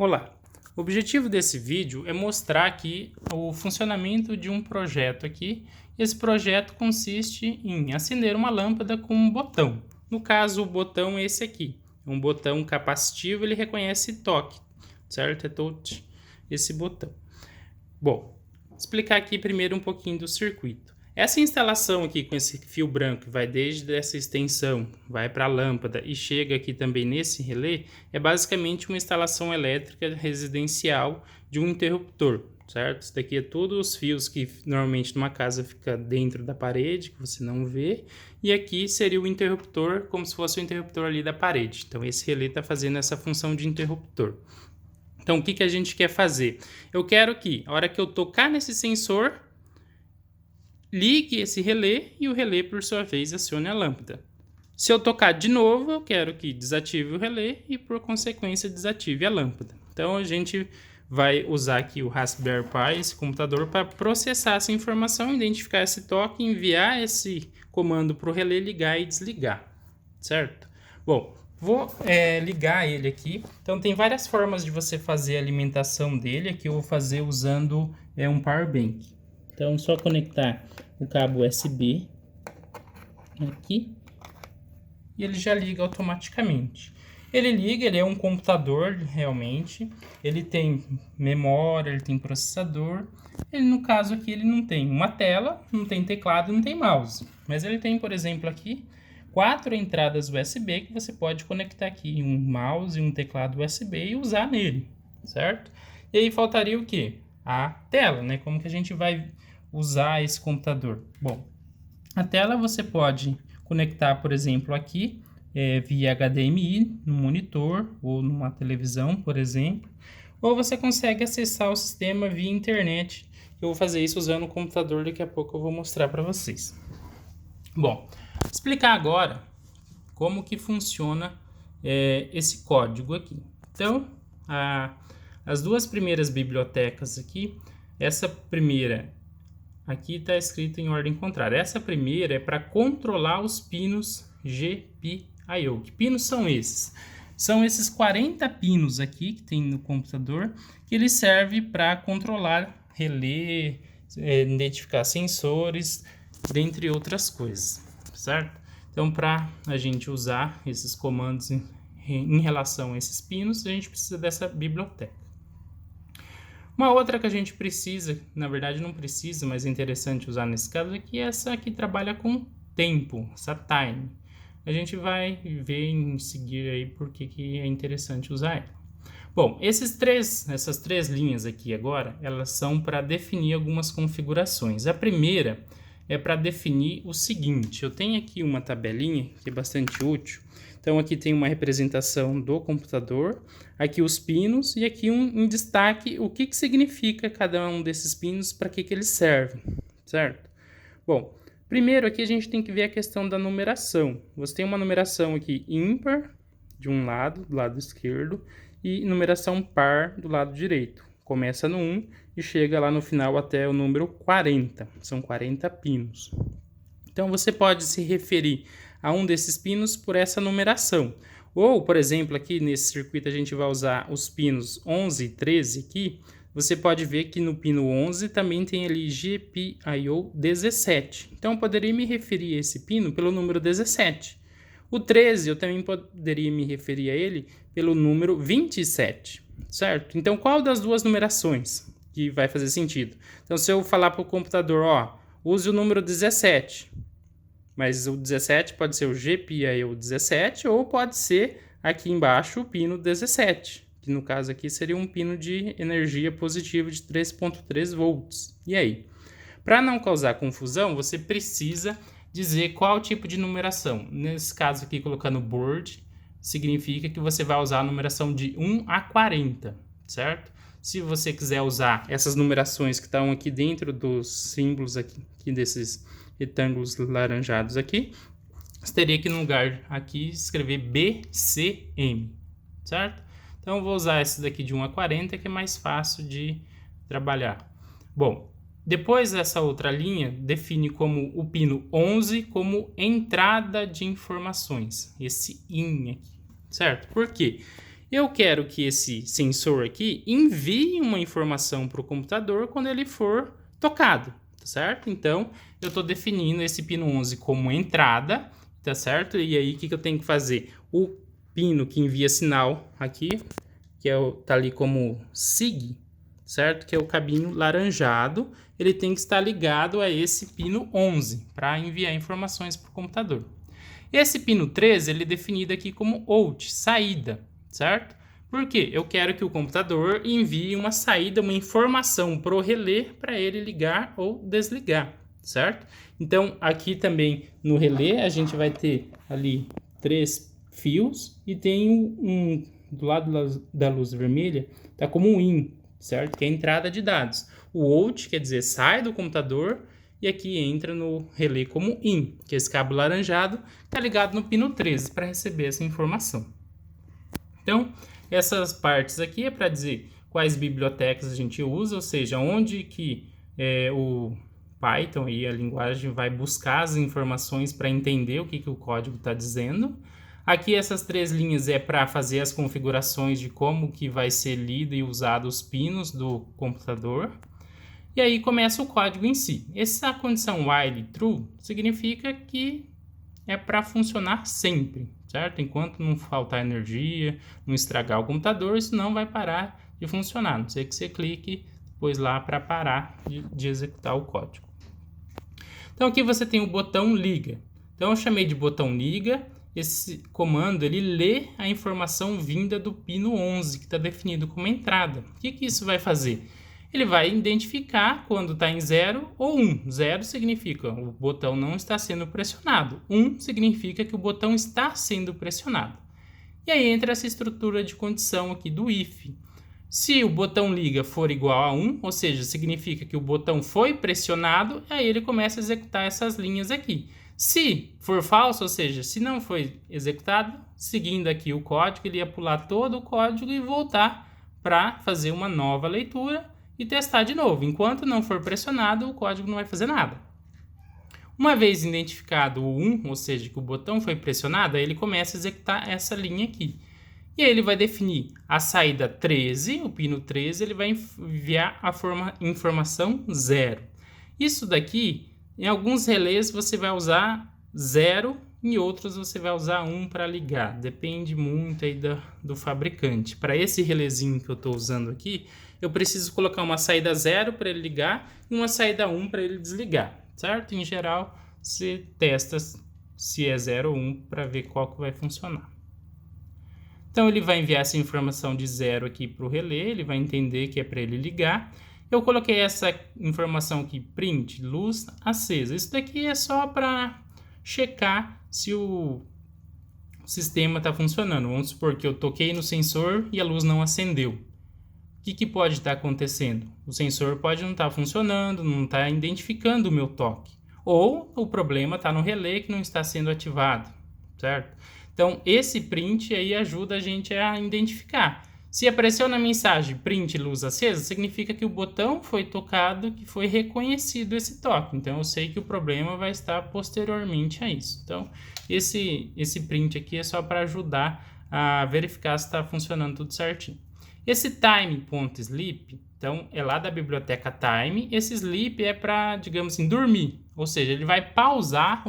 Olá! O objetivo desse vídeo é mostrar aqui o funcionamento de um projeto aqui. Esse projeto consiste em acender uma lâmpada com um botão. No caso, o botão é esse aqui. É um botão capacitivo, ele reconhece toque, certo? É touch, esse botão. Bom, vou explicar aqui primeiro um pouquinho do circuito. Essa instalação aqui com esse fio branco que vai desde essa extensão, vai para a lâmpada e chega aqui também nesse relé, é basicamente uma instalação elétrica residencial de um interruptor, certo? Isso daqui é todos os fios que normalmente numa casa fica dentro da parede, que você não vê, e aqui seria o interruptor, como se fosse o interruptor ali da parede. Então esse relé está fazendo essa função de interruptor. Então o que a gente quer fazer? Eu quero que, a hora que eu tocar nesse sensor, ligue esse relé e o relé, por sua vez, acione a lâmpada. Se eu tocar de novo, eu quero que desative o relé e, por consequência, desative a lâmpada. Então, a gente vai usar aqui o Raspberry Pi, esse computador, para processar essa informação, identificar esse toque, enviar esse comando para o relé ligar e desligar, certo? Bom, vou ligar ele aqui. Então, tem várias formas de você fazer a alimentação dele. Aqui eu vou fazer usando um Power Bank. Então, só conectar o cabo USB aqui e ele já liga automaticamente. Ele liga, ele é um computador realmente, ele tem memória, ele tem processador. Ele, no caso aqui, ele não tem uma tela, não tem teclado, não tem mouse. Mas ele tem, por exemplo, aqui 4 entradas USB que você pode conectar aqui um mouse e um teclado USB e usar nele, certo? E aí faltaria o quê? A tela, né? Como que a gente vai usar esse computador? Bom, a tela você pode conectar, por exemplo, aqui via HDMI no monitor ou numa televisão, por exemplo, ou você consegue acessar o sistema via internet. Eu vou fazer isso usando o computador, daqui a pouco eu vou mostrar para vocês. Bom, explicar agora como que funciona esse código aqui. Então, as duas primeiras bibliotecas aqui, essa primeira aqui está escrito em ordem contrária. Essa primeira é para controlar os pinos GPIO. Que pinos são esses? São esses 40 pinos aqui que tem no computador, que ele serve para controlar relé, identificar sensores, dentre outras coisas, certo? Então, para a gente usar esses comandos em relação a esses pinos, a gente precisa dessa biblioteca. Uma outra que a gente precisa, na verdade não precisa, mas é interessante usar nesse caso aqui, é essa que trabalha com tempo, essa time. A gente vai ver em seguir aí por que é interessante usar ela. Bom, essas três linhas aqui agora, elas são para definir algumas configurações. A primeira é para definir o seguinte: eu tenho aqui uma tabelinha que é bastante útil. Então aqui tem uma representação do computador, aqui os pinos e aqui em destaque o que significa cada um desses pinos, para que eles servem, certo? Bom, primeiro aqui a gente tem que ver a questão da numeração. Você tem uma numeração aqui ímpar de um lado, do lado esquerdo, e numeração par do lado direito. Começa no 1 e chega lá no final até o número 40. São 40 pinos. Então você pode se referir a um desses pinos por essa numeração. Ou, por exemplo, aqui nesse circuito a gente vai usar os pinos 11 e 13 aqui. Você pode ver que no pino 11 também tem ali GPIO 17. Então eu poderia me referir a esse pino pelo número 17. O 13 eu também poderia me referir a ele pelo número 27, certo? Então qual das duas numerações que vai fazer sentido? Então se eu falar para o computador, use o número 17, mas o 17 pode ser o GPIO 17 ou pode ser aqui embaixo o pino 17, que no caso aqui seria um pino de energia positiva de 3.3 volts. E aí? Para não causar confusão, você precisa dizer qual tipo de numeração. Nesse caso aqui, colocando board, significa que você vai usar a numeração de 1 a 40, certo? Se você quiser usar essas numerações que estão aqui dentro dos símbolos aqui desses retângulos laranjados aqui, você teria que no lugar aqui escrever BCM, certo? Então eu vou usar esse daqui de 1 a 40, que é mais fácil de trabalhar. Bom, depois essa outra linha define como o pino 11 como entrada de informações, esse IN aqui, certo? Por quê? Eu quero que esse sensor aqui envie uma informação para o computador quando ele for tocado, tá certo? Então, eu estou definindo esse pino 11 como entrada, tá certo? E aí, o que eu tenho que fazer? O pino que envia sinal aqui, que tá ali como SIG, certo? Que é o cabinho laranjado, ele tem que estar ligado a esse pino 11 para enviar informações para o computador. Esse pino 13 ele é definido aqui como out, saída, certo? Por quê? Eu quero que o computador envie uma saída, uma informação para o relé para ele ligar ou desligar, certo? Então, aqui também no relé a gente vai ter ali 3 fios e tem do lado da luz vermelha, tá como um IN, certo? Que é a entrada de dados. O out quer dizer sai do computador e aqui entra no relé como IN, que é esse cabo laranjado está ligado no pino 13 para receber essa informação. Então, essas partes aqui é para dizer quais bibliotecas a gente usa, ou seja, onde que o Python e a linguagem vai buscar as informações para entender o que o código está dizendo. Aqui essas 3 linhas é para fazer as configurações de como que vai ser lido e usado os pinos do computador. E aí começa o código em si. Essa condição while true significa que é para funcionar sempre, certo? Enquanto não faltar energia, não estragar o computador, isso não vai parar de funcionar. A não ser que você clique depois lá para parar de executar o código. Então aqui você tem o botão liga. Então eu chamei de botão liga. Esse comando ele lê a informação vinda do pino 11 que está definido como entrada. O que isso vai fazer? Ele vai identificar quando está em 0 ou 1. 0 significa o botão não está sendo pressionado. 1 significa que o botão está sendo pressionado. E aí entra essa estrutura de condição aqui do if. Se o botão liga for igual a 1, ou seja, significa que o botão foi pressionado, aí ele começa a executar essas linhas aqui. Se for falso, ou seja, se não foi executado, seguindo aqui o código, ele ia pular todo o código e voltar para fazer uma nova leitura e testar de novo. Enquanto não for pressionado, o código não vai fazer nada. Uma vez identificado o 1, ou seja, que o botão foi pressionado, aí ele começa a executar essa linha aqui. E aí ele vai definir a saída 13, o pino 13, ele vai enviar a informação 0. Isso daqui, em alguns relés você vai usar 0, em outros você vai usar 1 para ligar. Depende muito aí do fabricante. Para esse relézinho que eu estou usando aqui, eu preciso colocar uma saída 0 para ele ligar e uma saída 1 para ele desligar, certo? Em geral, você testa se é 0 ou 1 para ver qual que vai funcionar. Então, ele vai enviar essa informação de 0 aqui para o relé, ele vai entender que é para ele ligar. Eu coloquei essa informação aqui, print, luz acesa. Isso daqui é só para checar se o sistema está funcionando. Vamos supor que eu toquei no sensor e a luz não acendeu. O que pode estar acontecendo? O sensor pode não estar funcionando, não está identificando o meu toque. Ou o problema está no relé que não está sendo ativado, certo? Então, esse print aí ajuda a gente a identificar. Se apareceu na mensagem print luz acesa, significa que o botão foi tocado, que foi reconhecido esse toque. Então, eu sei que o problema vai estar posteriormente a isso. Então, esse print aqui é só para ajudar a verificar se está funcionando tudo certinho. Esse time.sleep, então, é lá da biblioteca time. Esse sleep é para, digamos assim, dormir. Ou seja, ele vai pausar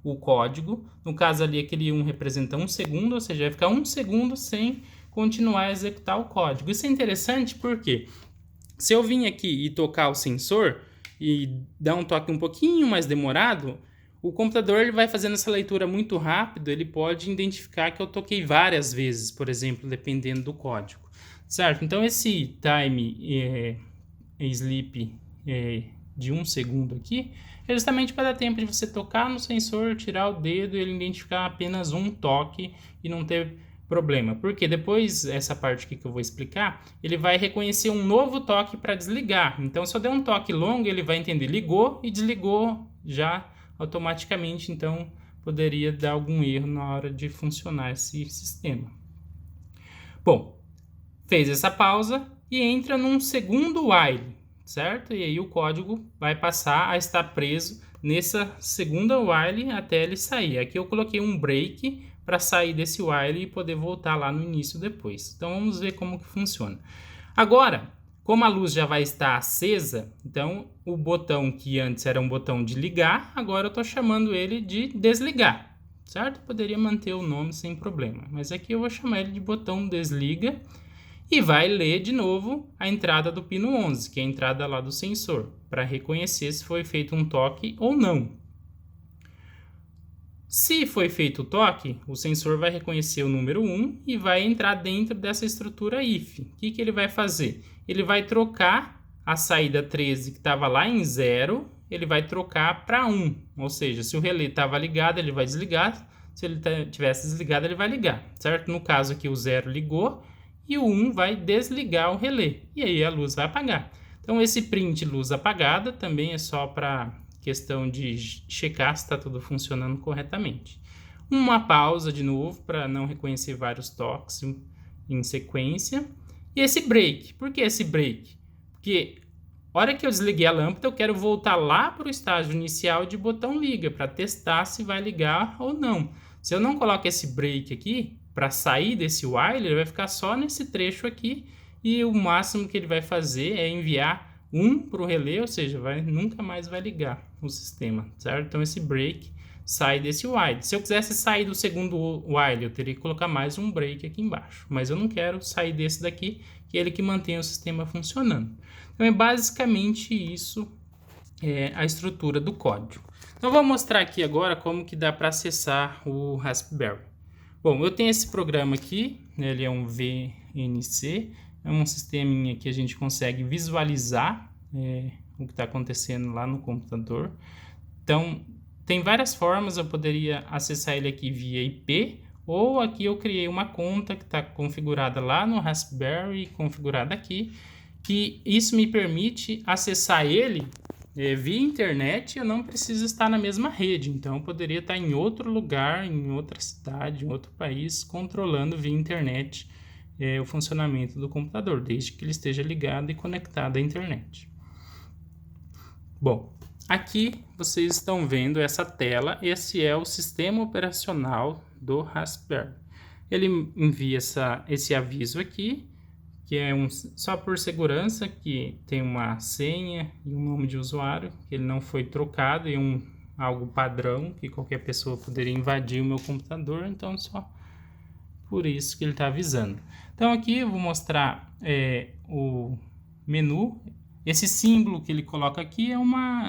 o código. No caso ali, aquele 1 representa 1 segundo, ou seja, vai ficar 1 segundo sem continuar a executar o código. Isso é interessante porque se eu vim aqui e tocar o sensor e dar um toque um pouquinho mais demorado, o computador ele vai fazendo essa leitura muito rápido, ele pode identificar que eu toquei várias vezes, por exemplo, dependendo do código. Certo? Então, esse time sleep de 1 segundo aqui é justamente para dar tempo de você tocar no sensor, tirar o dedo e ele identificar apenas um toque e não ter problema. Porque depois, essa parte aqui que eu vou explicar, ele vai reconhecer um novo toque para desligar. Então, se eu der um toque longo, ele vai entender ligou e desligou já automaticamente. Então, poderia dar algum erro na hora de funcionar esse sistema. Bom, fez essa pausa e entra num segundo while, certo? E aí o código vai passar a estar preso nessa segunda while até ele sair. Aqui eu coloquei um break para sair desse while e poder voltar lá no início depois. Então vamos ver como que funciona. Agora, como a luz já vai estar acesa, então o botão que antes era um botão de ligar, agora eu estou chamando ele de desligar, certo? Poderia manter o nome sem problema, mas aqui eu vou chamar ele de botão desliga e vai ler de novo a entrada do pino 11, que é a entrada lá do sensor, para reconhecer se foi feito um toque ou não. Se foi feito o toque, o sensor vai reconhecer o número 1 e vai entrar dentro dessa estrutura if. O que ele vai fazer? Ele vai trocar a saída 13 que estava lá em 0, ele vai trocar para 1. Ou seja, se o relé estava ligado, ele vai desligar. Se ele tivesse desligado, ele vai ligar, certo? No caso aqui, o 0 ligou e o 1 vai desligar o relé. E aí a luz vai apagar. Então, esse print luz apagada também é só para questão de checar se está tudo funcionando corretamente. Uma pausa de novo para não reconhecer vários toques em sequência. E esse break. Por que esse break? Porque a hora que eu desliguei a lâmpada, eu quero voltar lá para o estágio inicial de botão liga para testar se vai ligar ou não. Se eu não coloco esse break aqui para sair desse while, ele vai ficar só nesse trecho aqui e o máximo que ele vai fazer é enviar 1 para o relé, ou seja, nunca mais vai ligar o sistema, certo? Então esse break sai desse while. Se eu quisesse sair do segundo while, eu teria que colocar mais um break aqui embaixo, mas eu não quero sair desse daqui, que é ele que mantém o sistema funcionando. Então é basicamente isso, a estrutura do código. Então eu vou mostrar aqui agora como que dá para acessar o Raspberry. Bom, eu tenho esse programa aqui, né, ele é um VNC, é um sisteminha que a gente consegue visualizar o que está acontecendo lá no computador. Então, tem várias formas, eu poderia acessar ele aqui via IP, ou aqui eu criei uma conta que está configurada lá no Raspberry, configurada aqui, que isso me permite acessar ele via internet e eu não preciso estar na mesma rede. Então, eu poderia estar em outro lugar, em outra cidade, em outro país, controlando via internet o funcionamento do computador, desde que ele esteja ligado e conectado à internet. Bom, aqui vocês estão vendo essa tela, esse é o sistema operacional do Raspberry. Ele envia esse aviso aqui, que é só por segurança, que tem uma senha e um nome de usuário, que ele não foi trocado, e algo padrão, que qualquer pessoa poderia invadir o meu computador, então só por isso que ele está avisando. Então aqui eu vou mostrar o menu. Esse símbolo que ele coloca aqui é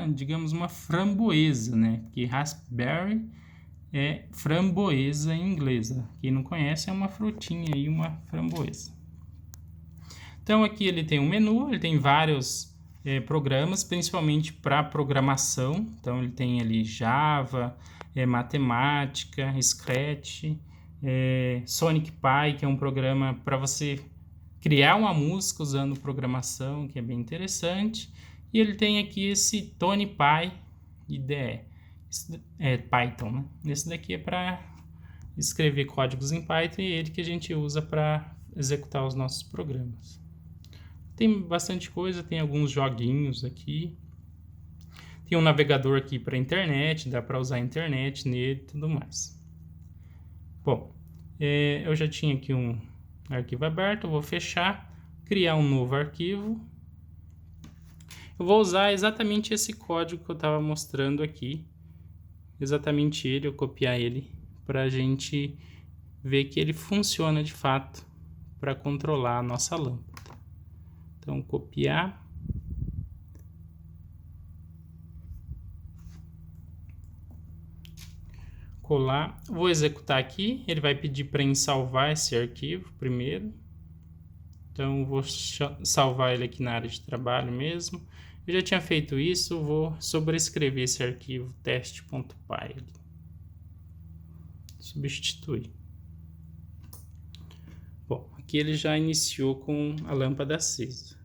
digamos, uma framboesa, né? Que Raspberry é framboesa em inglês. Quem não conhece é uma frutinha aí, uma framboesa. Então aqui ele tem um menu, ele tem vários programas, principalmente para programação. Então ele tem ali Java, matemática, Scratch, Sonic Pi, que é um programa para você criar uma música usando programação, que é bem interessante. E ele tem aqui esse Tony Pi IDE, Python, né? Esse daqui é para escrever códigos em Python e é ele que a gente usa para executar os nossos programas. Tem bastante coisa, tem alguns joguinhos aqui. Tem um navegador aqui para internet, dá para usar a internet nele e tudo mais. Bom, eu já tinha aqui um arquivo aberto, eu vou fechar, criar um novo arquivo. Eu vou usar exatamente esse código que eu estava mostrando aqui, exatamente ele, eu copiar ele para a gente ver que ele funciona de fato para controlar a nossa lâmpada. Então, copiar. Colar, vou executar aqui, ele vai pedir para eu salvar esse arquivo primeiro, então vou salvar ele aqui na área de trabalho mesmo. Eu já tinha feito isso, vou sobrescrever esse arquivo teste.py, substituir. Bom, aqui ele já iniciou com a lâmpada acesa,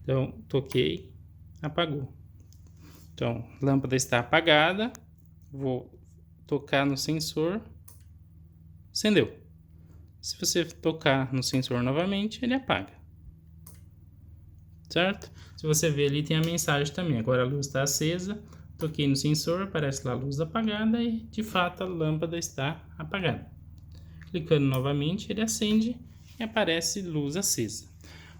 então toquei, apagou. Então, a lâmpada está apagada, vou tocar no sensor, acendeu. Se você tocar no sensor novamente, ele apaga, certo? Se você ver ali, tem a mensagem também, agora a luz está acesa, Toquei no sensor, aparece lá a luz apagada e de fato a lâmpada está apagada. Clicando novamente, ele acende e aparece luz acesa.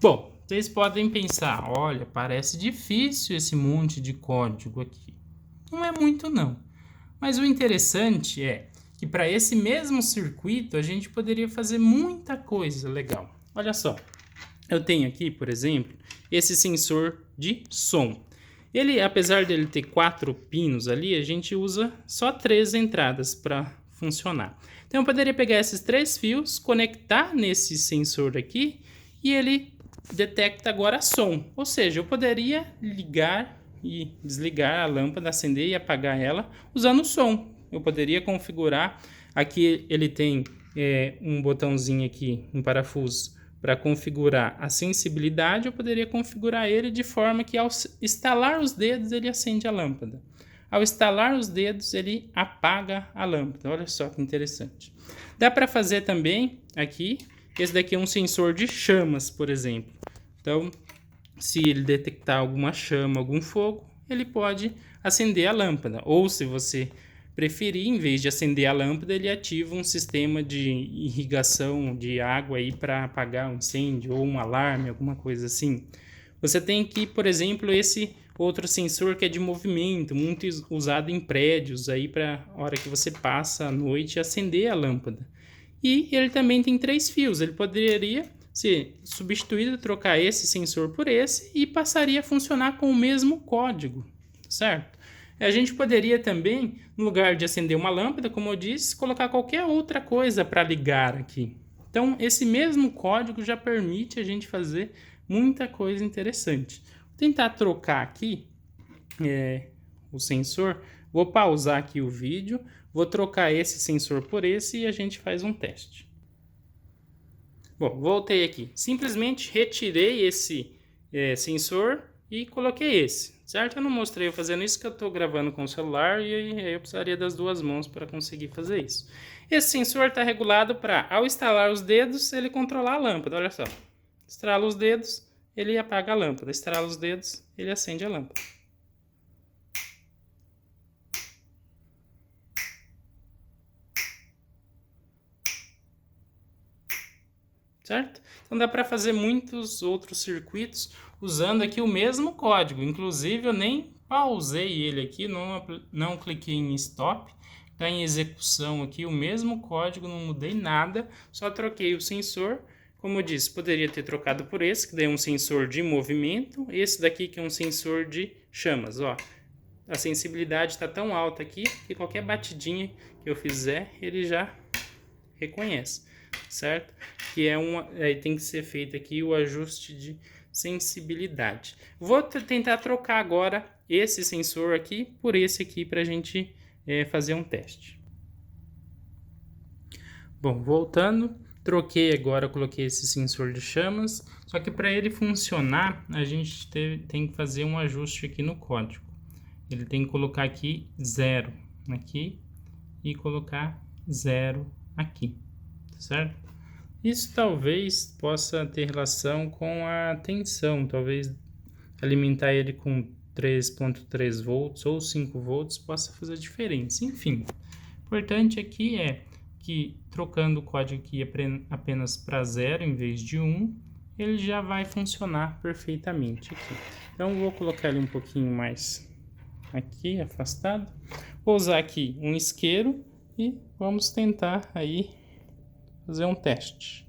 Bom, vocês podem pensar, olha, parece difícil esse monte de código aqui. Não é muito não, mas o interessante é que para esse mesmo circuito a gente poderia fazer muita coisa legal. Olha só, eu tenho aqui, por exemplo, esse sensor de som. Ele, apesar dele ter 4 pinos ali, a gente usa só 3 entradas para funcionar. Então eu poderia pegar esses 3 fios, conectar nesse sensor aqui e ele detecta agora som. Ou seja, eu poderia ligar e desligar a lâmpada, acender e apagar ela usando o som. Eu poderia configurar, aqui ele tem um botãozinho aqui, um parafuso, para configurar a sensibilidade. Eu poderia configurar ele de forma que ao estalar os dedos ele acende a lâmpada. Ao estalar os dedos ele apaga a lâmpada. Olha só que interessante. Dá para fazer também aqui, esse daqui é um sensor de chamas, por exemplo. Então, se ele detectar alguma chama, algum fogo, ele pode acender a lâmpada. Ou se você preferir, em vez de acender a lâmpada, ele ativa um sistema de irrigação de água aí para apagar um incêndio ou um alarme, alguma coisa assim. Você tem aqui, por exemplo, esse outro sensor que é de movimento, muito usado em prédios aí para a hora que você passa a noite acender a lâmpada. E ele também tem 3 fios, ele poderia ser substituído, trocar esse sensor por esse e passaria a funcionar com o mesmo código, certo? A gente poderia também, no lugar de acender uma lâmpada, como eu disse, colocar qualquer outra coisa para ligar aqui. Então, esse mesmo código já permite a gente fazer muita coisa interessante. Vou tentar trocar aqui o sensor. Vou pausar aqui o vídeo, vou trocar esse sensor por esse e a gente faz um teste. Bom, voltei aqui. Simplesmente retirei esse sensor e coloquei esse, certo? Eu não mostrei eu fazendo isso, que eu estou gravando com o celular e aí eu precisaria das 2 mãos para conseguir fazer isso. Esse sensor está regulado para, ao estalar os dedos, ele controlar a lâmpada. Olha só. Estrala os dedos, ele apaga a lâmpada. Estrala os dedos, ele acende a lâmpada. Certo? Então dá para fazer muitos outros circuitos usando aqui o mesmo código. Inclusive eu nem pausei ele aqui, não cliquei em stop. Está em execução aqui o mesmo código, não mudei nada, só troquei o sensor. Como eu disse, poderia ter trocado por esse, que daí é um sensor de movimento. Esse daqui que é um sensor de chamas, ó. A sensibilidade está tão alta aqui que qualquer batidinha que eu fizer, ele já reconhece, certo? Que aí tem que ser feito aqui o ajuste de sensibilidade. Vou tentar trocar agora esse sensor aqui por esse aqui para a gente fazer um teste. Bom, voltando, troquei agora, coloquei esse sensor de chamas, só que para ele funcionar, a gente tem que fazer um ajuste aqui no código. Ele tem que colocar aqui 0 aqui e colocar 0 aqui, certo? Isso talvez possa ter relação com a tensão, talvez alimentar ele com 3.3 volts ou 5 volts possa fazer diferença. Enfim, o importante aqui é que trocando o código aqui apenas para 0 em vez de 1, ele já vai funcionar perfeitamente aqui. Então vou colocar ele um pouquinho mais aqui, afastado. Vou usar aqui um isqueiro e vamos tentar aí fazer um teste.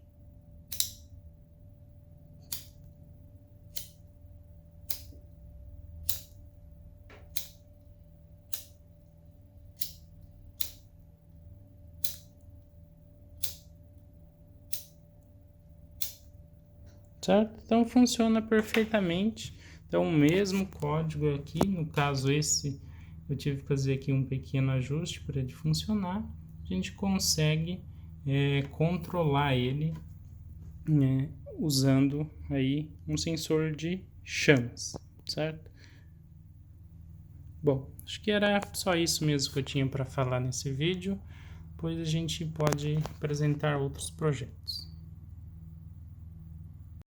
Certo? Então funciona perfeitamente. Então o mesmo código aqui, no caso esse, eu tive que fazer aqui um pequeno ajuste para ele funcionar. A gente consegue controlar ele usando aí um sensor de chamas, certo? Bom, acho que era só isso mesmo que eu tinha para falar nesse vídeo. Depois a gente pode apresentar outros projetos.